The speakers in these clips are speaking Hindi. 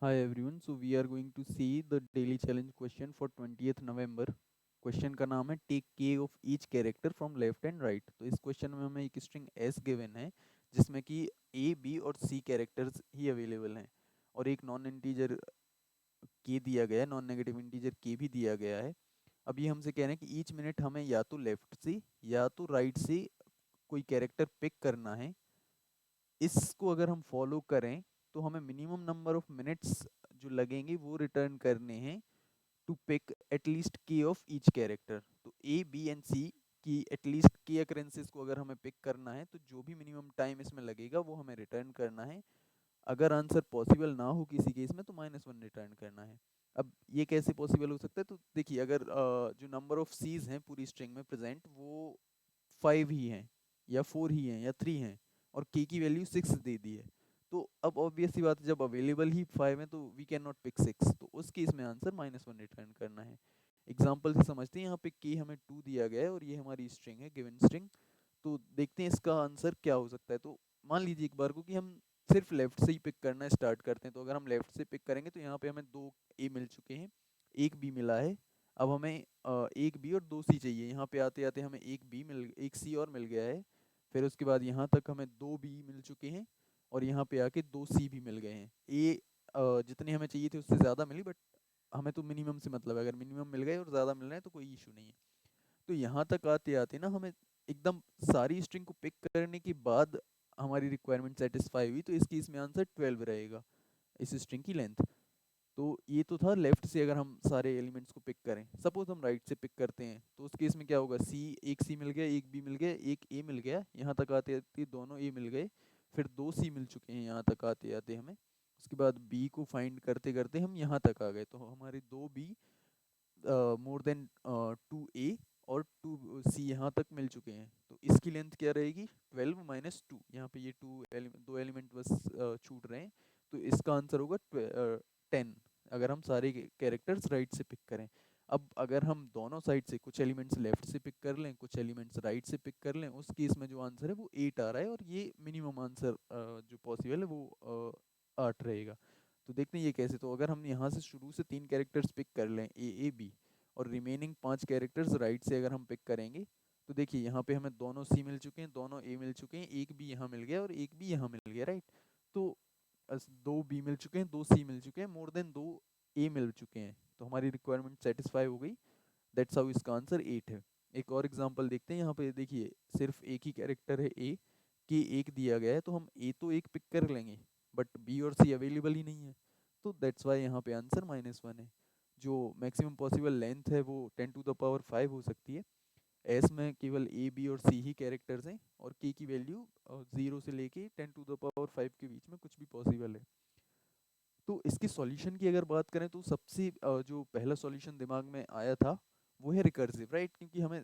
Hi everyone, so we are going to see the daily challenge question for 20th November. Question का नाम है टेक के of each character from left and right. तो इस क्वेश्चन में हमें एक स्ट्रिंग एस गिवन है जिसमें कि ए बी और सी कैरेक्टर्स ही अवेलेबल हैं और एक नॉन इंटीजर के दिया गया है, नॉन नेगेटिव इंटीजर के भी दिया गया है। अब ये हमसे कह रहे हैं कि ईच मिनट हमें या तो लेफ्ट से या तो राइट से कोई कैरेक्टर पिक करना है। इसको अगर हम फॉलो करें तो हमें मिनिमम नंबर ऑफ मिनट्स जो लगेंगे वो रिटर्न करने हैं टू पिक एटलीस्ट के ऑफ ईच कैरेक्टर। तो ए बी एंड सी की एटलीस्ट के अकरेंसेस को अगर हमें पिक करना है तो जो भी मिनिमम टाइम इसमें लगेगा वो हमें रिटर्न करना है। अगर आंसर पॉसिबल ना हो किसी केस में तो -1 रिटर्न करना है। अब ये कैसे पॉसिबल हो सकता है, तो देखिए अगर जो नंबर ऑफ सीज हैं पूरी स्ट्रिंग में प्रेजेंट वो 5 ही हैं या 4 ही हैं या 3 हैं और के की वैल्यू 6 दे दी है, तो अब ऑब्वियस सी बात है जब अवेलेबल ही 5 है तो वी कैन नॉट पिक 6, तो उस केस में आंसर -1 रिटर्न करना है। एग्जाम्पल से समझते हैं, यहाँ पे के हमें 2 दिया गया है और ये हमारी स्ट्रिंग है, गिवन स्ट्रिंग। तो देखते हैं इसका आंसर क्या हो सकता है। तो मान लीजिए एक बार को कि हम सिर्फ लेफ्ट से ही पिक करना स्टार्ट करते हैं, तो अगर हम लेफ्ट से पिक करेंगे तो यहाँ पे हमें 2 ए मिल चुके हैं, एक बी मिला है। अब हमें एक बी और 2 सी चाहिए। यहाँ पे आते आते हमें एक सी और मिल गया है। फिर उसके बाद यहाँ तक हमें 2 बी मिल चुके हैं और यहाँ पे आके 2 सी भी मिल गए हैं। ए जितने हमें चाहिए थे उससे ज़्यादा मिली, बट हमें तो मिनिमम से मतलब है, अगर मिनिमम मिल गए और ज़्यादा मिल रहे हैं तो कोई इशू नहीं है। तो यहाँ तक आते आते ना हमें एकदम सारी स्ट्रिंग को पिक करने के बाद हमारी रिक्वायरमेंट सेटिस्फाई हुई, तो इसकी इसमें आंसर 12 रहेगा, इस स्ट्रिंग की लेंथ। तो ये तो था लेफ्ट से अगर हम सारे एलिमेंट्स को पिक करें। सपोज हम राइट से पिक करते हैं तो उस केस में क्या होगा, एक सी मिल गया, एक बी मिल गया, एक ए मिल गया, यहाँ तक आते आते दोनों ए मिल गए। फिर 2 सी मिल चुके हैं यहाँ तक आते आते हमें। उसके बाद बी को फाइंड करते करते हम यहाँ तक आ गए, तो हमारे 2 बी मोर देन 2 ए और 2 सी यहाँ तक मिल चुके हैं। तो इसकी लेंथ क्या रहेगी, 12 माइनस 2। यहाँ पे ये दो एलिमेंट बस छूट रहे हैं, तो इसका आंसर होगा 10, अगर हम सारे कैरेक्टर्स राइट से पिक करें। अब अगर हम दोनों साइड से कुछ एलिमेंट्स लेफ्ट से पिक कर लें, कुछ एलिमेंट्स राइट से पिक कर लें, उस केस में जो आंसर है वो 8 आ रहा है और ये मिनिमम आंसर जो पॉसिबल है वो 8 रहेगा। तो देखते हैं ये कैसे। तो अगर हम यहाँ से शुरू से 3 कैरेक्टर्स पिक कर लें, ए बी, और रिमेनिंग 5 कैरेक्टर्स राइट से अगर हम पिक करेंगे, तो देखिए यहाँ पे हमें दोनों सी मिल चुके हैं, दोनों ए मिल चुके हैं, एक बी यहाँ मिल गया और एक बी यहाँ मिल गया, राइट। तो 2 बी मिल चुके हैं, 2 सी मिल चुके हैं, मोर देन 2 ए मिल चुके हैं, तो हमारी रिक्वायरमेंट सेटिस्फाई हो गई। दैट्स हाउ इसका आंसर 8 है। एक और एग्जांपल देखते हैं। यहाँ पे देखिए सिर्फ एक ही कैरेक्टर है ए, कि एक दिया गया है, तो हम ए तो एक पिक कर लेंगे, बट बी और सी अवेलेबल ही नहीं है, तो दैट्स वाई यहाँ पे आंसर -1 है। जो मैक्सिमम पॉसिबल लेंथ है वो 10⁻5 हो सकती है। एस में केवल ए बी और सी ही कैरेक्टर्स हैं और के की वैल्यू 0 से लेके 10⁻5 के बीच में कुछ भी पॉसिबल है। तो इसके सॉल्यूशन की अगर बात करें तो सबसे जो पहला सॉल्यूशन दिमाग में आया था वो है रिकर्सिव, राइट। क्योंकि हमें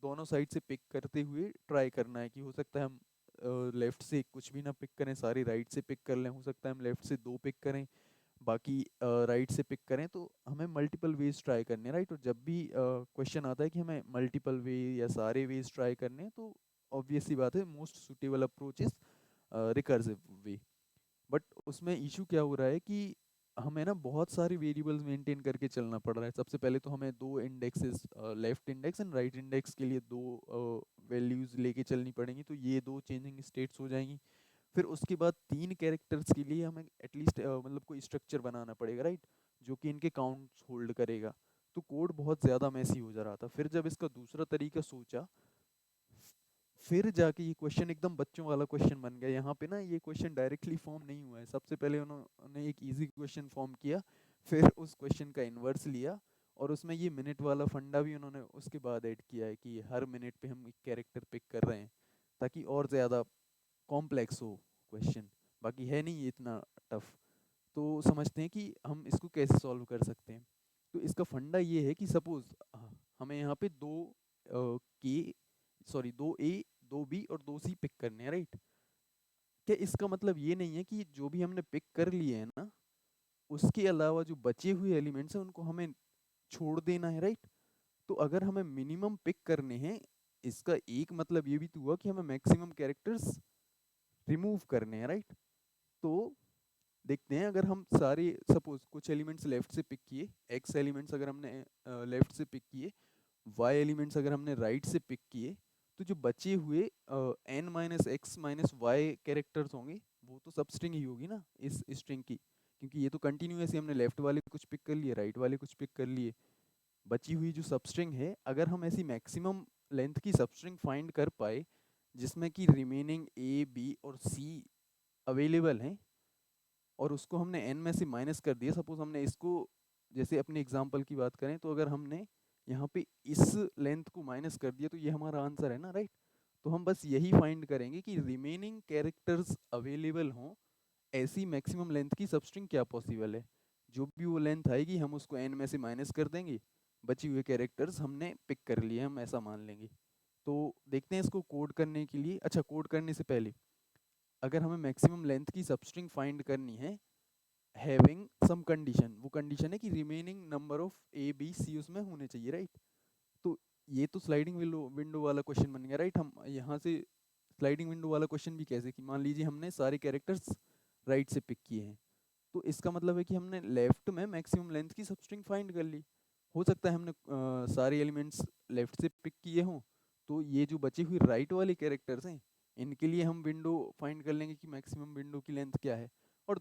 दोनों साइड से पिक करते हुए ट्राई करना है, कि हो सकता है हम लेफ्ट से कुछ भी ना पिक करें, सारी राइट से पिक कर लें, हो सकता है हम लेफ्ट से 2 पिक करें, बाकी राइट से पिक करें। तो हमें मल्टीपल वेज ट्राई करने हैं, राइट। और जब भी क्वेश्चन आता है कि हमें मल्टीपल वे या सारे वेज ट्राई करने हैं, तो ऑब्वियस सी बात है most suitable approach is recursive way. But उसमें इशू क्या हो रहा है कि हमें ना बहुत सारे वेरिएबल्स मेंटेन करके चलना पड़ रहा है। सबसे पहले तो हमें दो indexes, left index and right index के लिए दो वैल्यूज लेके चलनी पड़ेंगी, तो ये दो चेंजिंग स्टेट्स हो जाएंगी। फिर उसके बाद 3 कैरेक्टर्स के लिए हमें एटलीस्ट मतलब कोई स्ट्रक्चर बनाना पड़ेगा, राइट, जो कि इनके काउंट्स होल्ड करेगा। तो कोड बहुत ज़्यादा मैसी हो जा रहा था। फिर जब इसका दूसरा तरीका सोचा, फिर जाके ये क्वेश्चन एकदम बच्चों वाला क्वेश्चन बन गया। यहाँ पे ना ये क्वेश्चन डायरेक्टली फॉर्म नहीं हुआ है। सबसे पहले उन्होंने एक इजी क्वेश्चन फॉर्म किया, फिर उस क्वेश्चन का इन्वर्स लिया, और उसमें ये मिनट वाला फंडा भी उन्होंने उसके बाद ऐड किया है कि हर मिनट पे हम एक कैरेक्टर पिक कर रहे हैं, ताकि और ज़्यादा कॉम्प्लेक्स हो क्वेश्चन। बाकी है नहीं ये इतना टफ। तो समझते हैं कि हम इसको कैसे सॉल्व कर सकते हैं। तो इसका फंडा ये है कि सपोज हमें यहाँ पे के दो ए, 2 बी और 2 सी पिक करने हैं, राइट। क्या इसका मतलब ये नहीं है कि जो भी हमने पिक कर लिए हैं ना, उसके अलावा जो बचे हुए एलिमेंट्स हैं उनको हमें छोड़ देना है, राइट। तो अगर हमें मिनिमम पिक करने हैं, इसका एक मतलब ये भी तो हुआ कि हमें मैक्सिमम कैरेक्टर्स रिमूव करने हैं, राइट। तो देखते हैं, अगर हम सारे सपोज कुछ एलिमेंट्स लेफ्ट से पिक किए, एक्स एलिमेंट्स अगर हमने लेफ्ट से पिक किए, वाई एलिमेंट्स अगर हमने राइट से पिक किए, तो जो बचे हुए N minus X minus Y characters होंगे वो तो सब स्ट्रिंग ही होगी ना इस स्ट्रिंग की, क्योंकि ये तो कंटिन्यूस ही हमने लेफ्ट वाले कुछ पिक कर लिए, राइट वाले कुछ पिक कर लिए। बची हुई जो सबस्ट्रिंग है, अगर हम ऐसी मैक्सिमम लेंथ की सबस्ट्रिंग फाइंड कर पाए जिसमें कि रिमेनिंग ए बी और सी अवेलेबल हैं, और उसको हमने एन में से माइनस कर दिया, सपोज हमने इसको, जैसे अपने एग्जांपल की बात करें तो अगर हमने यहाँ पे इस लेंथ को माइनस कर दिया तो ये हमारा आंसर है ना, राइट। तो हम बस यही फाइंड करेंगे कि रिमेनिंग कैरेक्टर्स अवेलेबल हों, ऐसी मैक्सिमम लेंथ की सबस्ट्रिंग क्या पॉसिबल है। जो भी वो लेंथ आएगी हम उसको एन में से माइनस कर देंगे, बची हुए कैरेक्टर्स हमने पिक कर लिए, हम ऐसा मान लेंगे। तो देखते हैं इसको कोड करने के लिए। अच्छा, कोड करने से पहले अगर हमें मैक्सिमम लेंथ की सबस्ट्रिंग फाइंड करनी है हैविंग सम कंडीशन, वो कंडीशन है कि remaining number of A B C उसमें होने चाहिए, राइट। तो ये तो स्लाइडिंग विंडो विंडो वाला क्वेश्चन बन गया, राइट। हम यहाँ से स्लाइडिंग विंडो वाला क्वेश्चन भी कैसे, कि मान लीजिए हमने सारे कैरेक्टर्स राइट से पिक किए हैं, तो इसका मतलब है कि हमने लेफ्ट में मैक्सिमम लेंथ की सबस्ट्रिंग फाइंड कर ली। हो सकता है हमने सारे एलिमेंट्स लेफ्ट से पिक किए हों, तो ये जो बची हुई राइट वाले कैरेक्टर्स हैं इनके लिए हम विंडो फाइंड कर लेंगे कि मैक्सिमम विंडो की लेंथ क्या है। और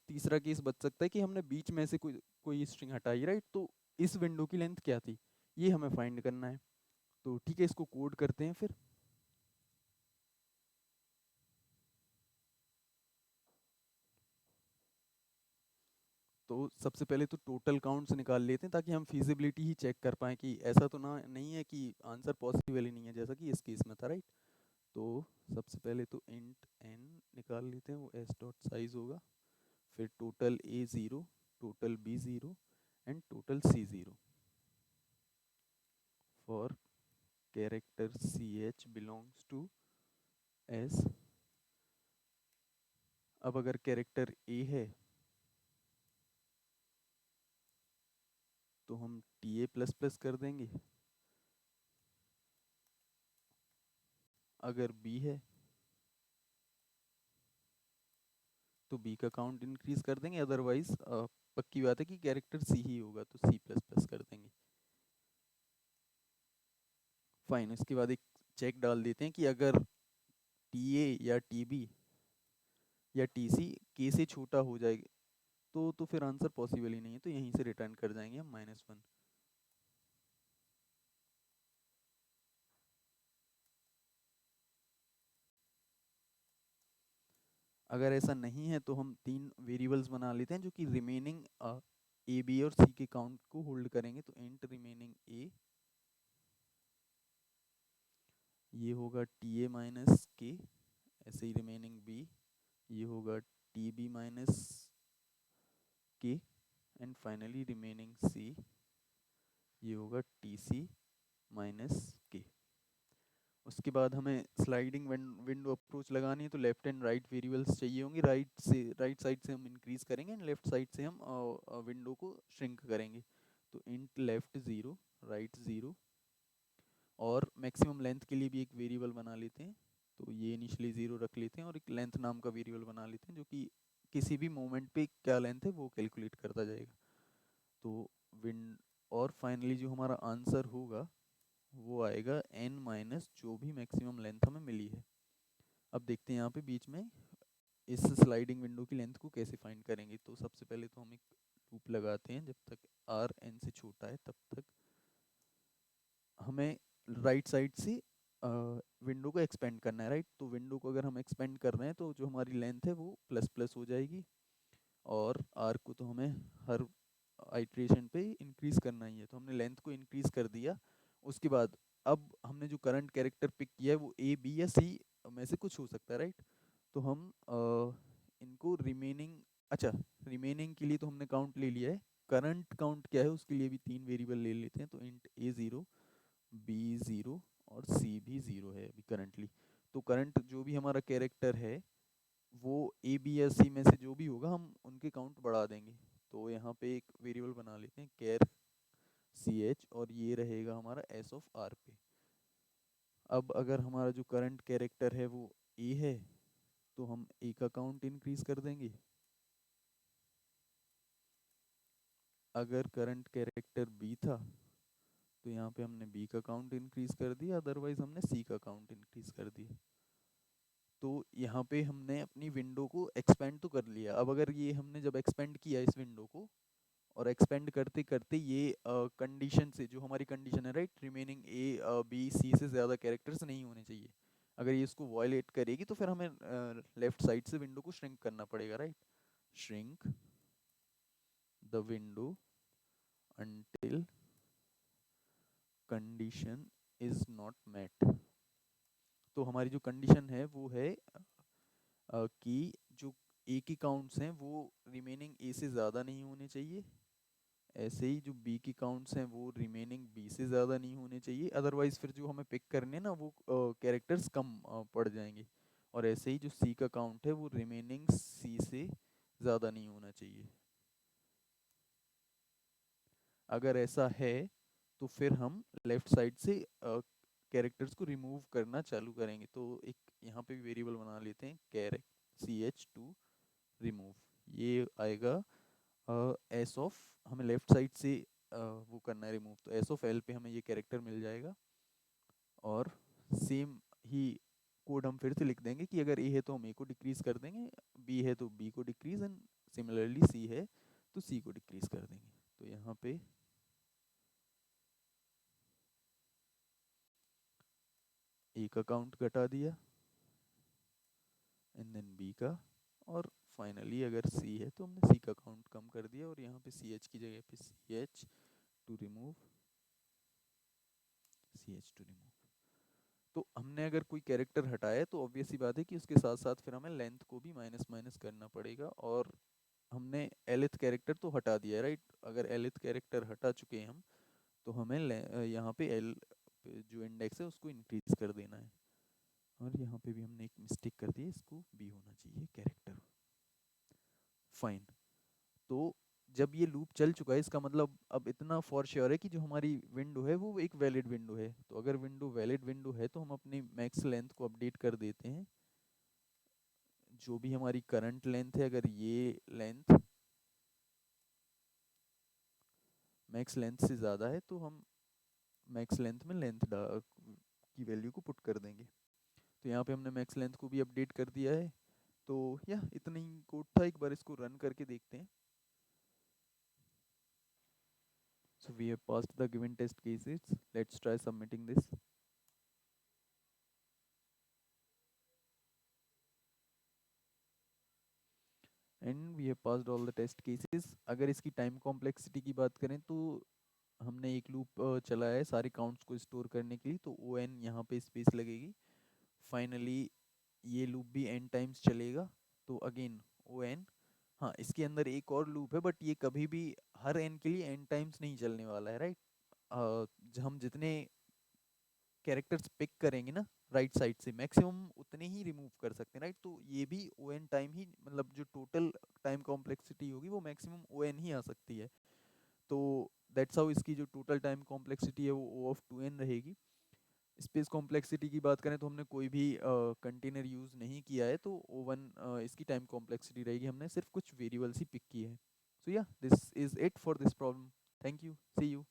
तीसरा केस बच सकता है कि हमने बीच में से कोई कोई स्ट्रिंग हटाई, राइट, तो इस विंडो की लेंथ क्या थी, ये हमें फाइंड करना है। तो ठीक है, इसको कोड करते हैं फिर। तो सबसे पहले तो टोटल काउंट्स निकाल लेते हैं ताकि हम फिजिबिलिटी ही चेक कर पाएँ कि ऐसा तो ना नहीं है कि आंसर पॉसिबल ही नहीं है, जैसा कि इस केस में था, राइट। तो सबसे पहले तो इंट एन निकाल लेते हैं, वो एस डॉट साइज होगा, फिर total A zero, total B zero and total C zero for character C H belongs to S. अब अगर कैरेक्टर ए है तो हम टी ए प्लस प्लस कर देंगे, अगर बी है तो बी का काउंट इंक्रीज कर देंगे, अदरवाइज पक्की बात है कि कैरेक्टर सी ही होगा तो सी प्लस प्लस कर देंगे। फाइन, इसके बाद एक चेक डाल देते हैं कि अगर टी ए या टी बी या टी सी के से छोटा हो जाएगा तो फिर आंसर पॉसिबल ही नहीं है, तो यहीं से रिटर्न कर जाएंगे हम -1। अगर ऐसा नहीं है तो हम तीन वेरिएबल्स बना लेते हैं जो कि रिमेनिंग ए बी और सी के काउंट को होल्ड करेंगे। तो इंट रिमेनिंग ए, ये होगा टी ए माइनस के, ऐसे ही रिमेनिंग बी, ये होगा टी बी माइनस के, एंड फाइनली रिमेनिंग सी, ये होगा टी सी माइनस के। उसके बाद हमें स्लाइडिंग विंडो अप्रोच लगानी है, तो लेफ्ट एंड राइट वेरिएबल्स चाहिए होंगी, राइट साइड से हम इंक्रीज करेंगे एंड लेफ्ट साइड से हम विंडो को श्रिंक करेंगे। तो int left zero, right zero, और मैक्सिमम लेंथ के लिए भी एक वेरिएबल बना लेते हैं। तो ये इनिशियली ज़ीरो रख लेते हैं और एक लेंथ नाम का वेरिएबल बना लेते हैं जो कि किसी भी मोमेंट पे क्या लेंथ है वो कैलकुलेट करता जाएगा। तो विन और फाइनली जो हमारा आंसर होगा वो आएगा n माइनस जो भी मैक्सिमम लेंथ हमें मिली है। अब देखते हैं यहाँ पे बीच में इस स्लाइडिंग विंडो की लेंथ को कैसे फाइंड करेंगे। तो सबसे पहले तो हम एक लूप लगाते हैं, जब तक r n से छोटा है तब तक हमें राइट साइड से विंडो को एक्सपेंड करना है, राइट। तो विंडो को अगर हम एक्सपेंड कर रहे हैं तो जो हमारी लेंथ है वो प्लस प्लस हो जाएगी, और आर को तो हमें हर आइट्रेशन पे इंक्रीज करना ही है, तो हमने लेंथ को इंक्रीज कर दिया। उसके बाद अब हमने जो करंट कैरेक्टर पिक किया है वो ए बी या सी में से कुछ हो सकता है, राइट। तो हम इनको रिमेनिंग, अच्छा, रिमेनिंग के लिए तो हमने काउंट ले लिया है, करंट काउंट क्या है उसके लिए भी तीन वेरिएबल ले लेते हैं। तो int A zero, be zero और सी भी ज़ीरो है अभी करंटली। तो करंट जो भी हमारा कैरेक्टर है वो ए बी या सी में से जो भी होगा हम उनके काउंट बढ़ा देंगे। तो यहाँ पे एक वेरिएबल बना लेते हैं कैर सी एच, और ये रहेगा हमारा एस ऑफ आर पे। अब अगर हमारा जो करंट कैरेक्टर है वो ए है तो हम ए का काउंट इंक्रीज कर देंगे, अगर करंट कैरेक्टर बी था तो यहाँ पे हमने बी का काउंट इंक्रीज कर दिया, अदरवाइज हमने सी का काउंट इंक्रीज कर दिया। तो यहाँ पे हमने अपनी विंडो को एक्सपेंड तो कर लिया। अब अगर ये हमने जब एक्सपेंड किया इस विंडो को, और एक्सपेंड करते करते ये कंडीशन से, जो हमारी कंडीशन है right, remaining A B C से ज़्यादा कैरेक्टर्स नहीं होने चाहिए, अगर ये इसको वॉयलेट करेगी तो फिर हमें लेफ्ट साइड से विंडो को श्रिंक करना पड़ेगा, right. Shrink the window until condition is not met। तो हमारी जो कंडीशन है वो है कि जो ए की काउंट्स हैं वो रिमेनिंग ए से ज़्यादा नहीं होने चाहिए, ऐसे ही जो बी की काउंट्स हैं वो रिमेनिंग बी से ज़्यादा नहीं होने चाहिए, अदरवाइज फिर जो हमें पिक करने हैं ना वो कैरेक्टर्स कम पड़ जाएंगे। और ऐसे ही जो सी का काउंट है वो रिमेनिंग सी से ज़्यादा नहीं होना चाहिए। अगर ऐसा है तो फिर हम लेफ्ट साइड से कैरेक्टर्स को रिमूव करना चालू करेंगे। तो एक यहाँ पे वेरिएबल बना लेते हैं, character C H to remove. ये आएगा एस ऑफ, हमें लेफ्ट साइड से वो करना है रिमूव, तो एस ऑफ एल पे हमें ये कैरेक्टर मिल जाएगा। और सेम ही कोड हम फिर से लिख देंगे कि अगर ए है तो हम ए को डिक्रीज कर देंगे, बी है तो बी को डिक्रीज, एंड सिमिलरली सी है तो सी को डिक्रीज कर देंगे। तो यहाँ पे ए का काउंट घटा दिया एंड देन बी का, और फाइनली अगर सी है तो हमने सी का काउंट कम कर दिया, और यहाँ पे सी एच की जगह पे C H to remove, C H to remove. तो हमने अगर कोई कैरेक्टर हटाया है तो ऑब्वियस सी बात है कि उसके साथ साथ फिर हमें लेंथ को भी माइनस माइनस करना पड़ेगा। और हमने एलिथ कैरेक्टर तो हटा दिया है राइट, अगर एलिथ कैरेक्टर हटा चुके हैं हम तो हमें यहाँ पे एल जो इंडेक्स है उसको इंक्रीज कर देना है। और यहाँ पे भी हमने एक मिस्टेक कर दी है, इसको बी होना चाहिए कैरेक्टर। फाइन। तो जब ये लूप चल चुका है इसका मतलब अब इतना फॉर श्योर है कि जो हमारी विंडो है वो एक वैलिड विंडो है। तो अगर विंडो वैलिड विंडो है तो हम अपनी मैक्स लेंथ को अपडेट कर देते हैं। जो भी हमारी करंट लेंथ है, अगर ये लेंथ मैक्स लेंथ से ज़्यादा है तो हम मैक्स लेंथ में लेंथ की वैल्यू को पुट कर देंगे। तो यहाँ पे हमने मैक्स लेंथ को भी अपडेट कर दिया है। तो या इतना ही कोड था, एक बार इसको रन करके देखते हैं। So we have passed the given test cases. Let's try submitting this. And we have passed all the test cases. अगर इसकी टाइम कॉम्प्लेक्सिटी की बात करें तो हमने एक लूप चलाया है सारे काउंट्स को स्टोर करने के लिए, तो ओ एन यहाँ पे स्पेस लगेगी। फाइनली ये लूप भी एन टाइम्स चलेगा, तो अगेन ओ एन। हाँ, इसके अंदर एक और लूप है बट ये कभी भी हर एन के लिए एन टाइम्स नहीं चलने वाला है राइट। हम जितने कैरेक्टर्स पिक करेंगे ना राइट साइड से मैक्सिमम उतने ही रिमूव कर सकते हैं राइट। तो ये भी ओ एन टाइम ही, मतलब जो टोटल टाइम कॉम्प्लेक्सिटी होगी वो मैक्सिमम ओ एन ही आ सकती है। तो दैट्स हाउ इसकी जो टोटल टाइम कॉम्प्लेक्सिटी है वो ओ ऑफ टू एन रहेगी। स्पेस कॉम्प्लेक्सिटी की बात करें तो हमने कोई भी कंटेनर यूज़ नहीं किया है, तो ओ वन इसकी टाइम कॉम्प्लेक्सिटी रहेगी, हमने सिर्फ कुछ वेरिएबल्स ही पिक किए हैं। So yeah this is it for this problem. Thank you, see you.